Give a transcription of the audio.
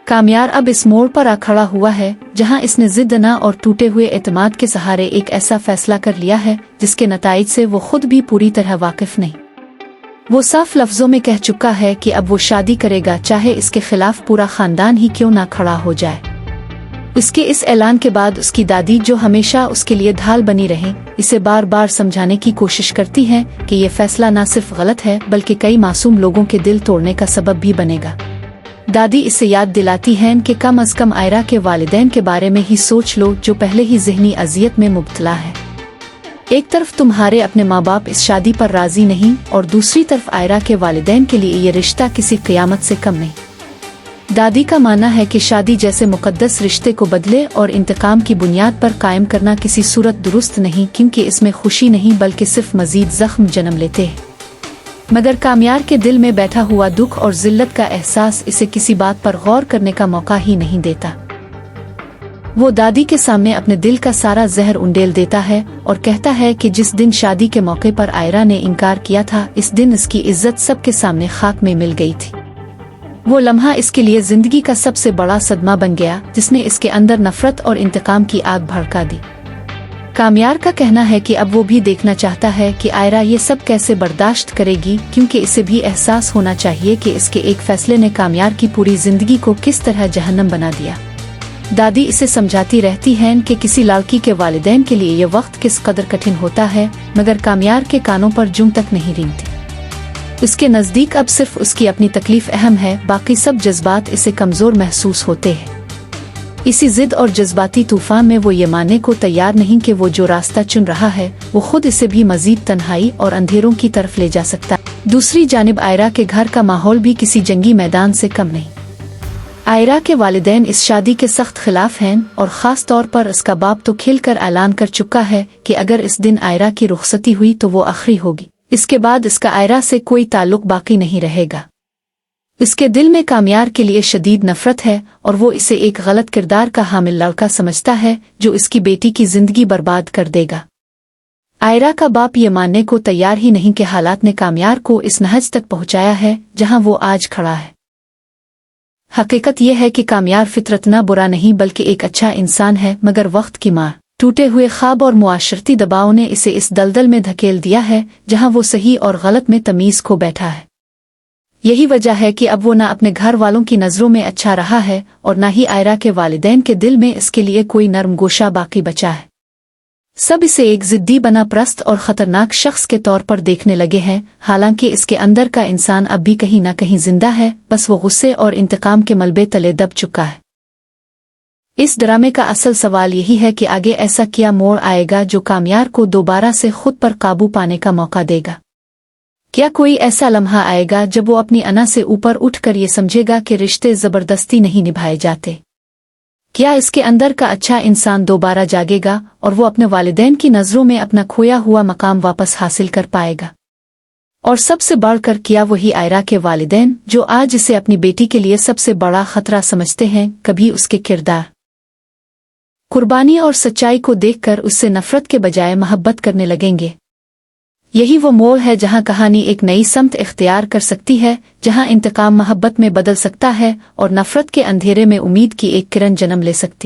कामयार अब इस मोड़ पर आ खड़ा हुआ है जहां इसने जिद न और टूटे हुए एतमाद के सहारे एक ऐसा फैसला कर लिया है जिसके नताइज से वो खुद भी पूरी तरह वाकिफ नहीं। वो साफ लफ्जों में कह चुका है कि अब वो शादी करेगा, चाहे इसके खिलाफ पूरा खानदान ही क्यों ना खड़ा हो जाए। उसके इस ऐलान के बाद उसकी दादी, जो हमेशा उसके लिए ढाल बनी रहे, इसे बार बार समझाने की कोशिश करती हैं कि ये फैसला न सिर्फ गलत है बल्कि कई मासूम लोगों के दिल तोड़ने का सबब भी बनेगा। दादी इसे याद दिलाती हैं कि कम अज कम आयरा के वालिदैन के बारे में ही सोच लो, जो पहले ही ज़हनी अजियत में मुब्तला है। एक तरफ तुम्हारे अपने माँ बाप इस शादी पर राजी नहीं और दूसरी तरफ आयरा के वालिदैन के लिए ये रिश्ता किसी क़यामत से कम नहीं। दादी का मानना है कि शादी जैसे मुकद्दस रिश्ते को बदले और इंतकाम की बुनियाद पर कायम करना किसी सूरत दुरुस्त नहीं, क्योंकि इसमें खुशी नहीं बल्कि सिर्फ मजीद जख्म जन्म लेते हैं। मगर कामयार के दिल में बैठा हुआ दुख और जिल्लत का एहसास इसे किसी बात पर गौर करने का मौका ही नहीं देता। वो दादी के सामने अपने दिल का सारा जहर उंडेल देता है और कहता है कि जिस दिन शादी के मौके पर आयरा ने इनकार किया था, इस दिन इसकी इज्जत सबके सामने खाक में मिल गई थी। वो लम्हा इसके लिए जिंदगी का सबसे बड़ा सदमा बन गया, जिसने इसके अंदर नफरत और इंतकाम की आग भड़का दी। कामयार का कहना है कि अब वो भी देखना चाहता है कि आयरा ये सब कैसे बर्दाश्त करेगी, क्योंकि इसे भी एहसास होना चाहिए कि इसके एक फैसले ने कामयार की पूरी जिंदगी को किस तरह जहन्नम बना दिया। दादी इसे समझाती रहती हैं कि किसी लड़की के वालिदैन के लिए ये वक्त किस कदर कठिन होता है, मगर कामयार के कानों पर जूं तक नहीं रेंगती। उसके नज़दीक अब सिर्फ उसकी अपनी तकलीफ अहम है, बाकी सब जज्बात इसे कमज़ोर महसूस होते हैं। इसी जिद और जज्बाती तूफान में वो ये मानने को तैयार नहीं कि वो जो रास्ता चुन रहा है वो खुद इसे भी मजीद तन्हाई और अंधेरों की तरफ ले जा सकता है। दूसरी जानिब आयरा के घर का माहौल भी किसी जंगी मैदान से कम नहीं। आयरा के वालिदैन इस शादी के सख्त खिलाफ हैं और ख़ास तौर पर उसका बाप तो खिलकर ऐलान कर चुका है कि अगर इस दिन आयरा की रुखसती हुई तो वो आखिरी होगी। इसके बाद इसका आयरा से कोई ताल्लुक बाकी नहीं रहेगा। इसके दिल में कामयार के लिए शदीद नफरत है और वो इसे एक गलत किरदार का हामिल लड़का समझता है जो इसकी बेटी की जिंदगी बर्बाद कर देगा। आयरा का बाप ये मानने को तैयार ही नहीं कि हालात ने कामयार को इस नहज तक पहुंचाया है जहां वो आज खड़ा है। हकीकत यह है कि कामयार फितरतना बुरा नहीं बल्कि एक अच्छा इंसान है, मगर वक्त की मार, टूटे हुए ख्वाब और मुआशरती दबाव ने इसे इस दलदल में धकेल दिया है जहां वो सही और गलत में तमीज खो बैठा है। यही वजह है कि अब वो ना अपने घर वालों की नज़रों में अच्छा रहा है और ना ही आयरा के वालिदैन के दिल में इसके लिए कोई नरम गोशा बाकी बचा है। सब इसे एक जिद्दी बना परस्त और ख़तरनाक शख्स के तौर पर देखने लगे हैं, हालांकि इसके अंदर का इंसान अब भी कहीं ना कहीं जिंदा है, बस वो गुस्से और इंतकाम के मलबे तले दब चुका है। इस ड्रामे का असल सवाल यही है कि आगे ऐसा क्या मोड़ आएगा जो कामयार को दोबारा से खुद पर काबू पाने का मौका देगा। क्या कोई ऐसा लम्हा आएगा जब वो अपनी अना से ऊपर उठकर ये समझेगा कि रिश्ते ज़बरदस्ती नहीं निभाए जाते? क्या इसके अंदर का अच्छा इंसान दोबारा जागेगा और वो अपने वालिदैन की नज़रों में अपना खोया हुआ मकाम वापस हासिल कर पाएगा? और सबसे बढ़कर क्या वही आयरा के वालिदैन, जो आज इसे अपनी बेटी के लिए सबसे बड़ा खतरा समझते हैं, कभी उसके किरदार, कुर्बानी और सच्चाई को देखकर उससे नफरत के बजाय मोहब्बत करने लगेंगे? यही वो मोड़ है जहां कहानी एक नई समत इख्तियार कर सकती है, जहां इंतकाम मोहब्बत में बदल सकता है और नफरत के अंधेरे में उम्मीद की एक किरण जन्म ले सकती।